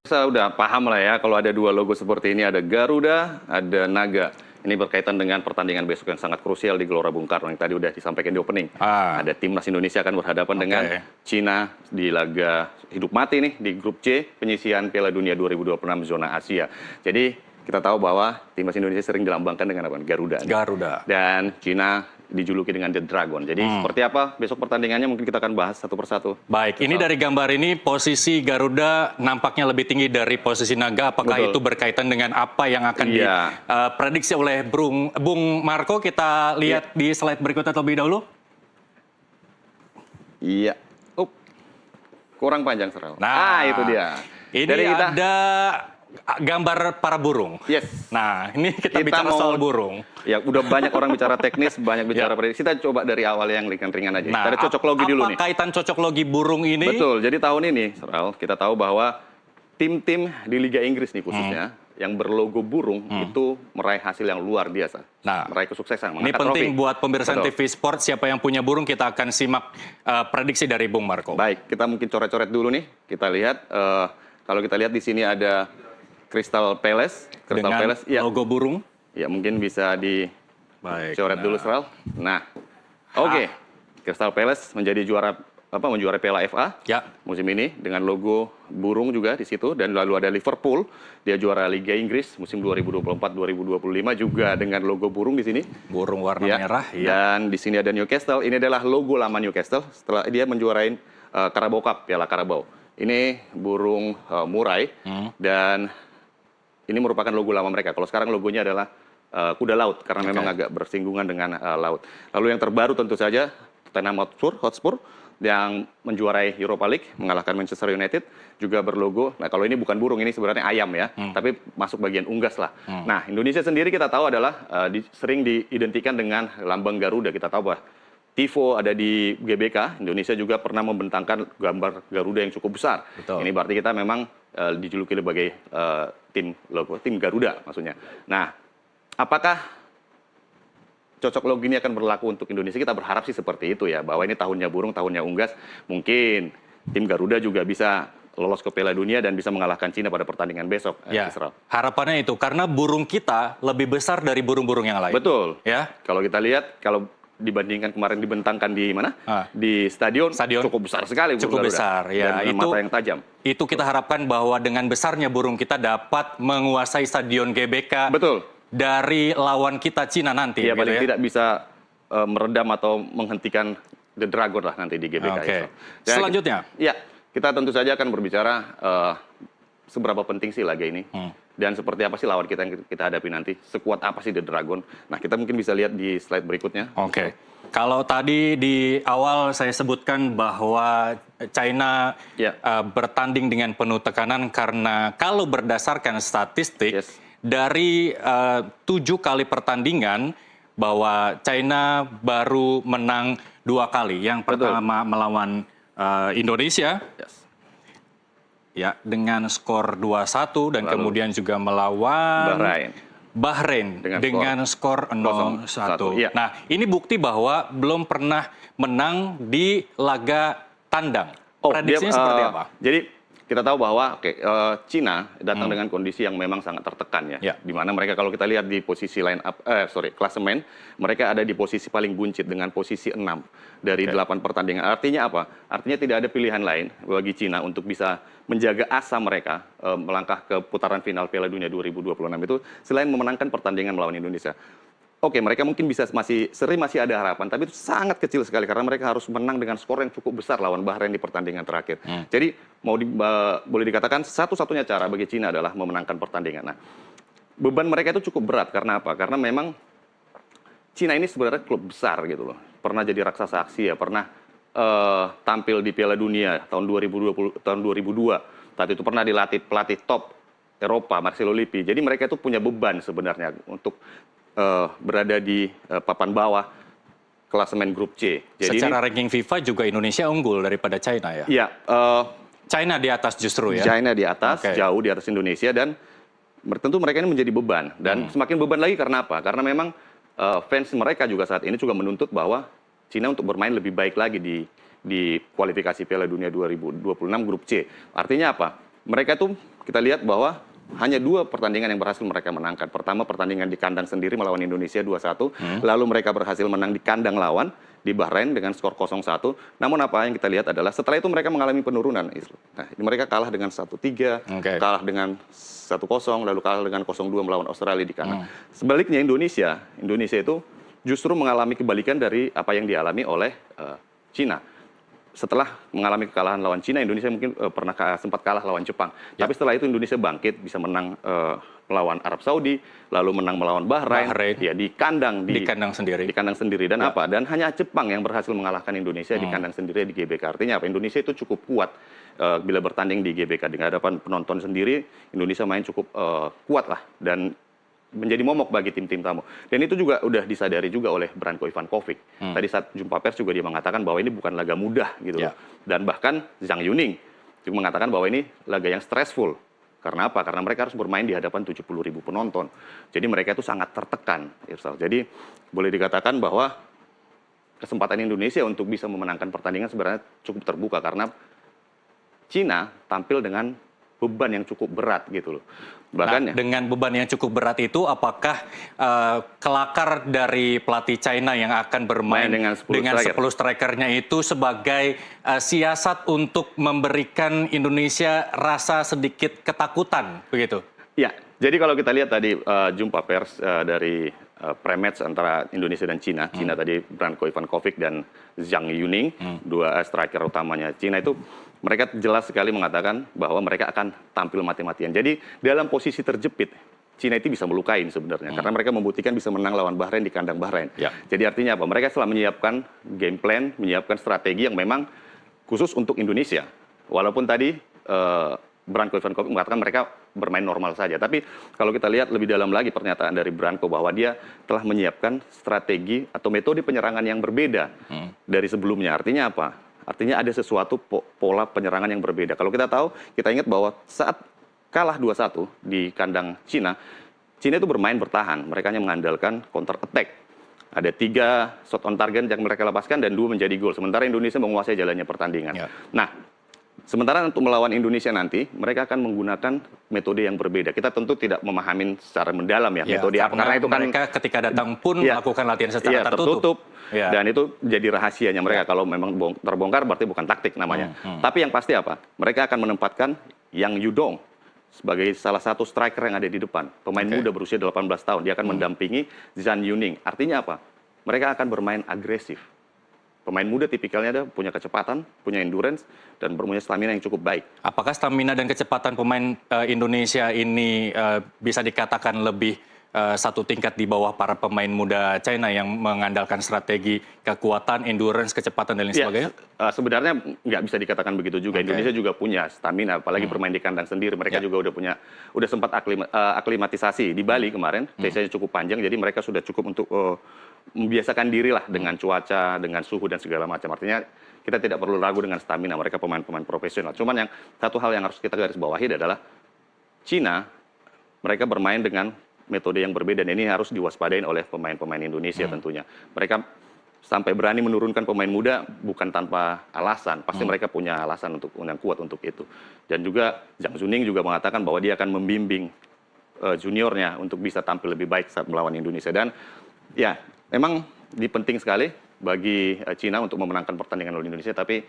Saya udah paham lah ya kalau ada dua logo seperti ini, ada Garuda, ada Naga. Ini berkaitan dengan pertandingan besok yang sangat krusial di Gelora Bung Karno yang tadi udah disampaikan di opening. Ada timnas Indonesia akan berhadapan dengan Cina di laga hidup mati nih di grup C penyisihan Piala Dunia 2026 zona Asia. Jadi kita tahu bahwa timnas Indonesia sering dilambangkan dengan apa? Garuda. Garuda. Dan Cina dijuluki dengan The Dragon. Jadi seperti apa besok pertandingannya mungkin kita akan bahas satu persatu. Baik, ini dari gambar ini posisi Garuda nampaknya lebih tinggi dari posisi Naga. Apakah itu berkaitan dengan apa yang akan diprediksi oleh Bung Marco? Kita lihat di slide berikutnya terlebih dahulu. Iya. Kurang panjang, Seral. Nah, itu dia. Ini dari ada gambar para burung. Yes. Nah, ini kita bicara soal burung. Ya, udah banyak orang bicara teknis, banyak bicara prediksi. Kita coba dari awal yang ringan-ringan aja. Nah, kita cocok logi dulu nih. Apa kaitan cocok logi burung ini? Betul. Jadi tahun ini, Seral, kita tahu bahwa tim-tim di Liga Inggris nih khususnya, yang berlogo burung itu meraih hasil yang luar biasa. Nah, meraih kesuksesan. Ini penting buat pemirsa TV Sport, siapa yang punya burung, kita akan simak prediksi dari Bung Marco. Baik, kita mungkin coret-coret dulu nih. Kita lihat, kalau kita lihat di sini ada Crystal Palace. Dengan logo burung. Ya, mungkin bisa dicoret dulu, Seral. Nah, oke. Crystal Palace menjadi menjuarai Piala FA musim ini dengan logo burung juga di situ. Dan lalu ada Liverpool, dia juara Liga Inggris musim 2024-2025 juga dengan logo burung di sini. Burung warna merah. Dan di sini ada Newcastle. Ini adalah logo lama Newcastle setelah dia menjuarai Carabao Cup, Piala Carabao. Ini burung murai dan ini merupakan logo lama mereka. Kalau sekarang logonya adalah kuda laut karena memang agak bersinggungan dengan laut. Lalu yang terbaru tentu saja Tottenham Hotspur yang menjuarai Europa League, mengalahkan Manchester United, juga berlogo. Nah, kalau ini bukan burung, ini sebenarnya ayam ya, tapi masuk bagian unggas lah. Nah, Indonesia sendiri kita tahu adalah sering diidentikan dengan lambang Garuda. Kita tahu bahwa Tifo ada di GBK, Indonesia juga pernah membentangkan gambar Garuda yang cukup besar. Betul. Ini berarti kita memang dijuluki sebagai tim Garuda maksudnya. Nah, apakah cocok logi ini akan berlaku untuk Indonesia? Kita berharap sih seperti itu ya, bahwa ini tahunnya burung, tahunnya unggas. Mungkin tim Garuda juga bisa lolos ke Piala Dunia dan bisa mengalahkan Cina pada pertandingan besok. Ya, harapannya itu, karena burung kita lebih besar dari burung-burung yang lain. Betul. Ya. Kalau kita lihat, kalau dibandingkan kemarin dibentangkan di mana? Di stadion cukup besar sekali. Cukup besar, ya. Dan mata yang tajam. Itu kita harapkan bahwa dengan besarnya burung kita dapat menguasai stadion GBK. Betul. Dari lawan kita Cina nanti. Iya, paling tidak bisa meredam atau menghentikan The Dragon lah nanti di GBK. Oke. Selanjutnya? Ya, kita tentu saja akan berbicara seberapa penting sih laga ini. Dan seperti apa sih lawan kita yang kita hadapi nanti? Sekuat apa sih The Dragon? Nah, kita mungkin bisa lihat di slide berikutnya. Oke. Kalau tadi di awal saya sebutkan bahwa China bertanding dengan penuh tekanan karena kalau berdasarkan statistik dari 7 kali pertandingan bahwa China baru menang 2 kali. Yang pertama melawan Indonesia. Ya, dengan skor 2-1 dan kemudian juga melawan Bahrain dengan skor 0-1. Nah, ini bukti bahwa belum pernah menang di laga tandang. Prediksinya seperti apa? Jadi kita tahu bahwa Cina datang dengan kondisi yang memang sangat tertekan ya. Di mana mereka kalau kita lihat di posisi klasemen, mereka ada di posisi paling buncit dengan posisi 6 dari 8 pertandingan. Artinya apa? Artinya tidak ada pilihan lain bagi Cina untuk bisa menjaga asa mereka melangkah ke putaran final Piala Dunia 2026 itu selain memenangkan pertandingan melawan Indonesia. Oke, mereka mungkin masih ada harapan, tapi itu sangat kecil sekali karena mereka harus menang dengan skor yang cukup besar lawan Bahrain di pertandingan terakhir. Jadi boleh dikatakan satu-satunya cara bagi Cina adalah memenangkan pertandingan. Nah, beban mereka itu cukup berat karena apa? Karena memang Cina ini sebenarnya klub besar gitu loh. Pernah jadi raksasa Asia, pernah tampil di Piala Dunia tahun 2002. Saat itu pernah dilatih pelatih top Eropa, Marcelo Lippi. Jadi mereka itu punya beban sebenarnya untuk berada di papan bawah klasemen grup C. Jadi secara ranking FIFA juga Indonesia unggul daripada China ya? Iya. China di atas justru ya? China di atas, jauh di atas Indonesia, dan tentu mereka ini menjadi beban. Dan semakin beban lagi karena apa? Karena memang fans mereka juga saat ini juga menuntut bahwa Cina untuk bermain lebih baik lagi di kualifikasi Piala Dunia 2026 grup C. Artinya apa? mereka tuh kita lihat bahwa hanya 2 pertandingan yang berhasil mereka menangkan. Pertama pertandingan di kandang sendiri melawan Indonesia 2-1, lalu mereka berhasil menang di kandang lawan di Bahrain dengan skor 0-1. Namun apa yang kita lihat adalah setelah itu mereka mengalami penurunan. Nah, mereka kalah dengan 1-3, kalah dengan 1-0, lalu kalah dengan 0-2 melawan Australia di kandang. Sebaliknya Indonesia itu justru mengalami kebalikan dari apa yang dialami oleh Cina. Setelah mengalami kekalahan lawan Cina, Indonesia mungkin sempat kalah lawan Jepang. Tapi setelah itu Indonesia bangkit, bisa menang melawan Arab Saudi, lalu menang melawan Bahrain. Ya di kandang sendiri. Di kandang sendiri dan apa? Dan hanya Jepang yang berhasil mengalahkan Indonesia di kandang sendiri di GBK. Artinya apa? Indonesia itu cukup kuat bila bertanding di GBK. Di hadapan penonton sendiri, Indonesia main cukup kuat lah dan menjadi momok bagi tim-tim tamu. Dan itu juga udah disadari juga oleh Branko Ivankovic. Tadi saat jumpa pers juga dia mengatakan bahwa ini bukan laga mudah gitu. Dan bahkan Zhang Yuning juga mengatakan bahwa ini laga yang stressful. Karena apa? Karena mereka harus bermain di hadapan 70.000 penonton. Jadi mereka itu sangat tertekan, Irsal. Jadi boleh dikatakan bahwa kesempatan Indonesia untuk bisa memenangkan pertandingan sebenarnya cukup terbuka karena Cina tampil dengan beban yang cukup berat gitu loh. Bahkan dengan beban yang cukup berat itu, apakah kelakar dari pelatih China yang akan bermain dengan 10 strikernya itu sebagai siasat untuk memberikan Indonesia rasa sedikit ketakutan, begitu? Ya, jadi kalau kita lihat tadi jumpa pers dari pre-match antara Indonesia dan Cina, Cina tadi Branko Ivankovic dan Zhang Yuning, 2 striker utamanya Cina itu, mereka jelas sekali mengatakan bahwa mereka akan tampil mati-matian. Jadi dalam posisi terjepit, Cina itu bisa melukain sebenarnya. Karena mereka membuktikan bisa menang lawan Bahrain di kandang Bahrain. Jadi artinya apa? Mereka telah menyiapkan game plan, menyiapkan strategi yang memang khusus untuk Indonesia. Walaupun tadi Branko Ivankovic mengatakan mereka bermain normal saja. Tapi kalau kita lihat lebih dalam lagi pernyataan dari Branko bahwa dia telah menyiapkan strategi atau metode penyerangan yang berbeda dari sebelumnya. Artinya apa? Artinya ada sesuatu pola penyerangan yang berbeda. Kalau kita tahu, kita ingat bahwa saat kalah 2-1 di kandang Cina, Cina itu bermain bertahan. Mereka hanya mengandalkan counter attack. Ada 3 shot on target yang mereka lepaskan dan 2 menjadi gol. Sementara Indonesia menguasai jalannya pertandingan. Nah, sementara untuk melawan Indonesia nanti, mereka akan menggunakan metode yang berbeda. Kita tentu tidak memahami secara mendalam metode apa. Karena itu kan mereka ketika datang pun melakukan latihan secara tertutup. Dan itu jadi rahasianya mereka. Kalau memang terbongkar berarti bukan taktik namanya. Tapi yang pasti apa? Mereka akan menempatkan Yang Yudong sebagai salah satu striker yang ada di depan. Pemain muda berusia 18 tahun. Dia akan mendampingi Zhang Yuning. Artinya apa? Mereka akan bermain agresif. Pemain muda tipikalnya punya kecepatan, punya endurance, dan punya stamina yang cukup baik. Apakah stamina dan kecepatan pemain Indonesia ini bisa dikatakan lebih satu tingkat di bawah para pemain muda China yang mengandalkan strategi kekuatan, endurance, kecepatan, dan lain sebagainya? Sebenarnya nggak bisa dikatakan begitu juga. Indonesia juga punya stamina, apalagi bermain di kandang sendiri. Mereka juga udah sempat aklimatisasi di Bali kemarin. Sesinya cukup panjang, jadi mereka sudah cukup untuk membiasakan diri lah dengan cuaca, dengan suhu dan segala macam. Artinya kita tidak perlu ragu dengan stamina. Mereka pemain-pemain profesional. Cuman yang satu hal yang harus kita garis bawahi adalah Cina, mereka bermain dengan metode yang berbeda, dan ini harus diwaspadain oleh pemain-pemain Indonesia tentunya. Mereka sampai berani menurunkan pemain muda bukan tanpa alasan. Pasti mereka punya alasan yang kuat untuk itu. Dan juga Zhang Yuning juga mengatakan bahwa dia akan membimbing juniornya untuk bisa tampil lebih baik saat melawan Indonesia. Dan ya, memang penting sekali bagi Cina untuk memenangkan pertandingan lawan Indonesia, tapi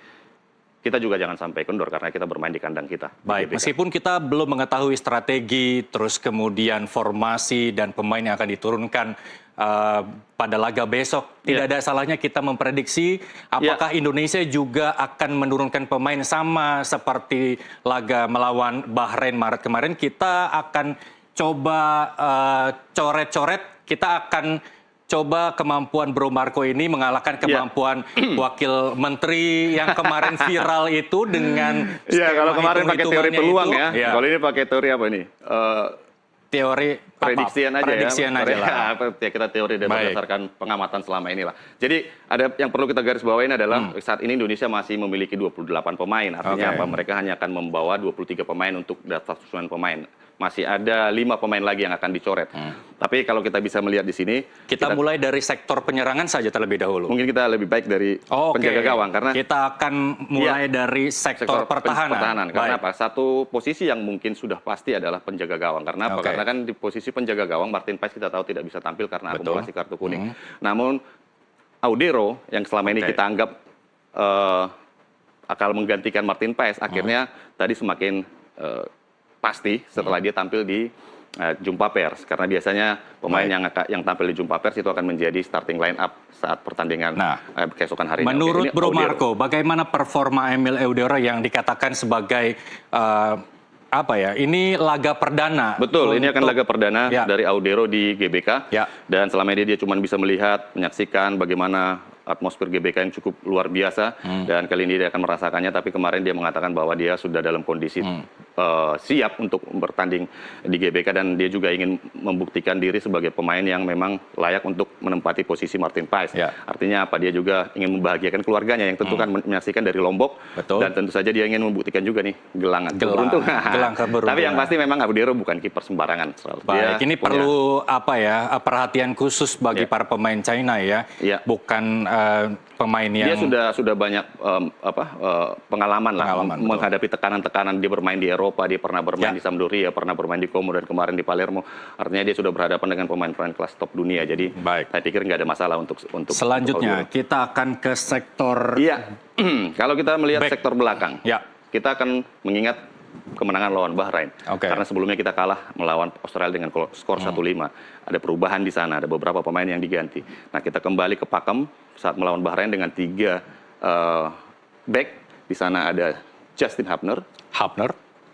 kita juga jangan sampai kendor karena kita bermain di kandang kita. Baik, meskipun kita belum mengetahui strategi, terus kemudian formasi dan pemain yang akan diturunkan pada laga besok, tidak ada salahnya kita memprediksi apakah Indonesia juga akan menurunkan pemain sama seperti laga melawan Bahrain Maret kemarin. Kita akan coba coret-coret, kita akan coba kemampuan Bro Marco ini mengalahkan kemampuan wakil menteri yang kemarin viral itu dengan kalau kemarin pakai teori peluang itu, kalau ini pakai teori apa ini? Teori prediksian aja aja lah. Kita teori berdasarkan pengamatan selama inilah. Jadi ada yang perlu kita garis bawain adalah saat ini Indonesia masih memiliki 28 pemain. Artinya apa? Mereka hanya akan membawa 23 pemain untuk daftar susunan pemain. masih ada 5 pemain lagi yang akan dicoret. Tapi kalau kita bisa melihat di sini, kita mulai dari sektor penyerangan saja terlebih dahulu. Mungkin kita lebih baik dari penjaga gawang karena kita akan mulai dari sektor pertahanan. Karena apa? Satu posisi yang mungkin sudah pasti adalah penjaga gawang. Karena apa? Karena kan di posisi penjaga gawang Martin Paes kita tahu tidak bisa tampil karena akumulasi kartu kuning. Namun Audero yang selama ini kita anggap akan menggantikan Martin Paes, akhirnya tadi semakin pasti setelah dia tampil di jumpa pers, karena biasanya pemain yang tampil di jumpa pers itu akan menjadi starting line up saat pertandingan keesokan harinya. Menurut Bro Marco, bagaimana performa Emil Audero yang dikatakan sebagai ini laga perdana? Betul, ini akan laga perdana dari Audero di GBK. Dan selama ini dia cuma bisa melihat, menyaksikan bagaimana atmosfer GBK yang cukup luar biasa, dan kali ini dia akan merasakannya. Tapi kemarin dia mengatakan bahwa dia sudah dalam kondisi siap untuk bertanding di GBK, dan dia juga ingin membuktikan diri sebagai pemain yang memang layak untuk menempati posisi Martin Paes. Artinya apa? Dia juga ingin membahagiakan keluarganya yang tentu kan menyaksikan dari Lombok. Dan tentu saja dia ingin membuktikan juga nih gelang keberuntungan. Tapi yang pasti memang Audero bukan kiper sembarangan. Baik, ini perlu perhatian khusus bagi para pemain China ya. Bukan pemain yang dia sudah banyak pengalaman menghadapi tekanan-tekanan. Dia bermain di Eropa, dia pernah bermain di Sampdoria, pernah bermain di Como, dan kemarin di Palermo. Artinya dia sudah berhadapan dengan pemain-pemain kelas top dunia. Jadi saya pikir nggak ada masalah untuk selanjutnya kita akan ke sektor. Kalau kita melihat sektor belakang, kita akan mengingat kemenangan lawan Bahrain. Karena sebelumnya kita kalah melawan Australia dengan skor 1-5. Ada perubahan di sana, ada beberapa pemain yang diganti. Nah, kita kembali ke pakem saat melawan Bahrain dengan 3 back. Di sana ada Justin Hubner.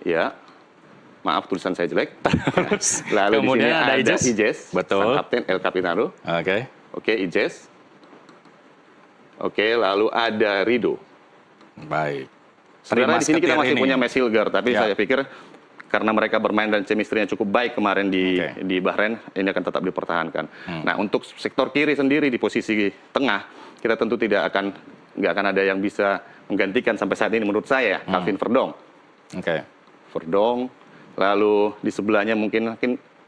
Ya, maaf tulisan saya jelek. Lalu kemudian di sini ada Ijes. Betul. Kapten El Capitano. Oke, Ijes. Lalu ada Rido. Baik. Sebenarnya di sini kita masih punya Max Hilger, tapi saya pikir karena mereka bermain dan chemistry-nya cukup baik kemarin di Bahrain, ini akan tetap dipertahankan. Nah, untuk sektor kiri sendiri di posisi tengah, kita tentu nggak akan ada yang bisa menggantikan sampai saat ini menurut saya, Calvin Verdong. Verdong, lalu di sebelahnya mungkin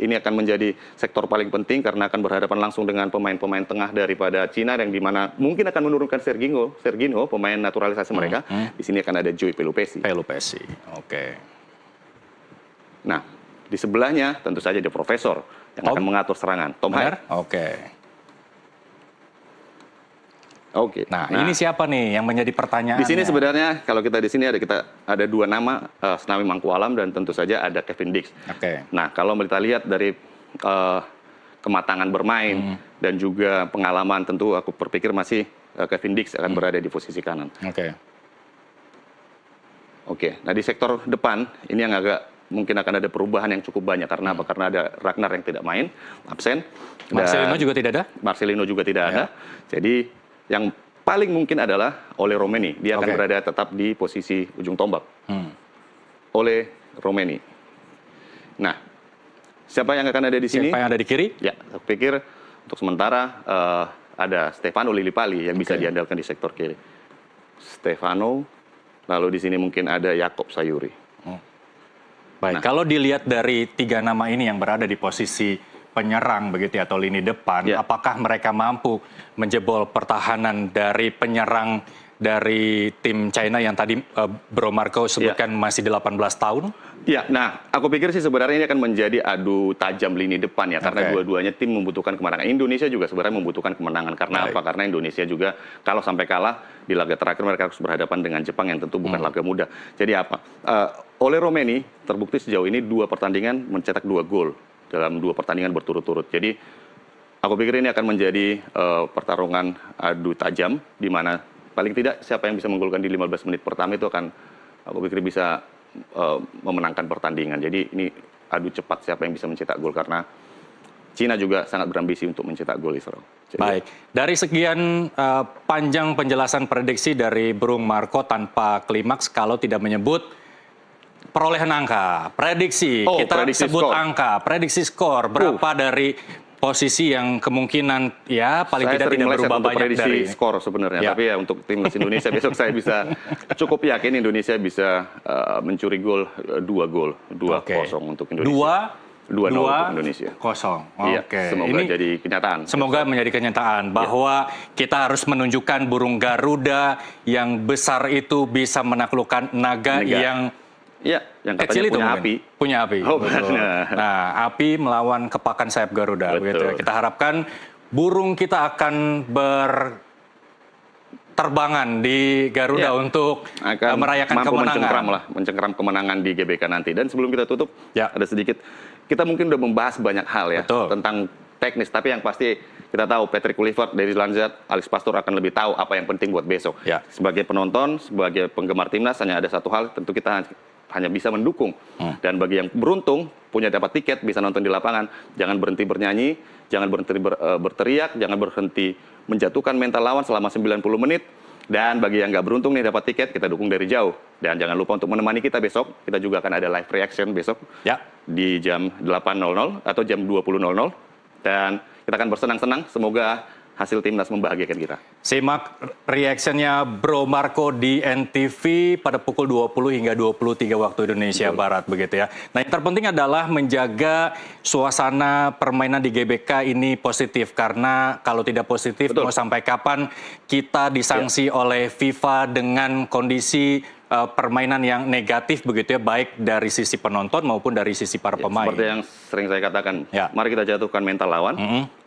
ini akan menjadi sektor paling penting karena akan berhadapan langsung dengan pemain-pemain tengah daripada Cina, yang dimana mungkin akan menurunkan Serginho, pemain naturalisasi mereka. Di sini akan ada Joey Pelupesi. Nah, di sebelahnya tentu saja ada Profesor yang akan mengatur serangan, Tom Hair. Nah, ini siapa nih yang menjadi pertanyaan? Di sini sebenarnya kalau kita di sini ada 2 nama, Snawi Mangkualam dan tentu saja ada Kevin Dix. Nah, kalau kita lihat dari kematangan bermain dan juga pengalaman, tentu aku berpikir masih Kevin Dix akan berada di posisi kanan. Nah di sektor depan ini yang mungkin akan ada perubahan yang cukup banyak. Karena apa? Karena ada Ragnar yang tidak main, absen. Marcelino juga tidak ada? Marcelino juga tidak ada. Jadi yang paling mungkin adalah Ole Romeni. Dia akan berada tetap di posisi ujung tombak. Ole Romeni. Nah, siapa yang akan ada di sini? Siapa yang ada di kiri? Ya, aku pikir untuk sementara ada Stefano Lillipali yang bisa diandalkan di sektor kiri. Stefano, lalu di sini mungkin ada Jakob Sayuri. Baik, kalau dilihat dari 3 nama ini yang berada di posisi penyerang begitu atau lini depan, apakah mereka mampu menjebol pertahanan dari penyerang dari tim China yang tadi Bro Marco sebutkan masih 18 tahun? Ya, nah aku pikir sih sebenarnya ini akan menjadi adu tajam lini depan ya, karena dua-duanya tim membutuhkan kemenangan. Indonesia juga sebenarnya membutuhkan kemenangan. Karena apa? Karena Indonesia juga kalau sampai kalah di laga terakhir mereka harus berhadapan dengan Jepang yang tentu bukan laga mudah. Jadi apa? Ole Romeni terbukti sejauh ini 2 pertandingan mencetak 2 gol dalam 2 pertandingan berturut-turut. Jadi aku pikir ini akan menjadi pertarungan adu tajam, di mana paling tidak siapa yang bisa menggolkan di 15 menit pertama itu akan, aku pikir bisa memenangkan pertandingan. Jadi ini adu cepat siapa yang bisa mencetak gol, karena Cina juga sangat berambisi untuk mencetak gol Israel. Baik, dari sekian panjang penjelasan prediksi dari Bung Marco tanpa klimaks, kalau tidak menyebut perolehan angka, prediksi, kita sebut skor. Angka, prediksi skor, berapa dari posisi yang kemungkinan ya paling saya tidak tidak berubah banyak dari skor sebenarnya. Tapi ya untuk timnas Indonesia besok saya bisa cukup yakin Indonesia bisa mencuri gol 2 untuk Indonesia. 2-0 untuk Indonesia. 2-0. Iya, semoga ini jadi kenyataan. Semoga menjadi kenyataan bahwa kita harus menunjukkan burung Garuda yang besar itu bisa menaklukkan naga yang yang kecil itu punya api. Punya api. Oh, nah, api melawan kepakan sayap Garuda. Begitu. Kita harapkan burung kita akan berterbangan di Garuda untuk merayakan kemenangan. Mencengkram kemenangan di GBK nanti. Dan sebelum kita tutup, ada sedikit, kita mungkin udah membahas banyak hal ya tentang teknis. Tapi yang pasti kita tahu Patrick Kluivert, Dery Zlanjzat, Alex Pastoor akan lebih tahu apa yang penting buat besok. Sebagai penonton, sebagai penggemar timnas, hanya ada satu hal, tentu kita hanya bisa mendukung. Dan bagi yang beruntung, punya dapat tiket, bisa nonton di lapangan, jangan berhenti bernyanyi, jangan berhenti berteriak, jangan berhenti menjatuhkan mental lawan selama 90 menit. Dan bagi yang nggak beruntung nih dapat tiket, kita dukung dari jauh. Dan jangan lupa untuk menemani kita besok, kita juga akan ada live reaction besok di jam 8.00 atau jam 20.00. Dan kita akan bersenang-senang, semoga hasil timnas membahagiakan kita. Simak reactionnya Bro Marco di NTV pada pukul 20 hingga 23 waktu Indonesia Barat begitu ya. Nah, yang terpenting adalah menjaga suasana permainan di GBK ini positif, karena kalau tidak positif mau sampai kapan kita disanksi oleh FIFA dengan kondisi permainan yang negatif begitu ya, baik dari sisi penonton maupun dari sisi para pemain. Seperti yang sering saya katakan, mari kita jatuhkan mental lawan.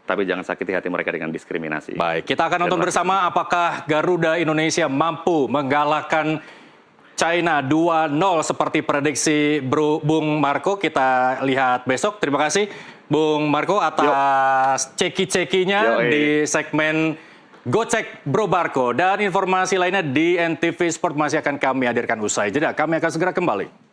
Tapi jangan sakiti hati mereka dengan diskriminasi. Baik, kita akan nonton bersama apakah Garuda Indonesia mampu mengalahkan China 2-0 seperti prediksi Bung Marco. Kita lihat besok. Terima kasih Bung Marco atas ceki-cekinya di segmen Gocek Bro Marco. Dan informasi lainnya di NTV Sport masih akan kami hadirkan usai jeda. Kami akan segera kembali.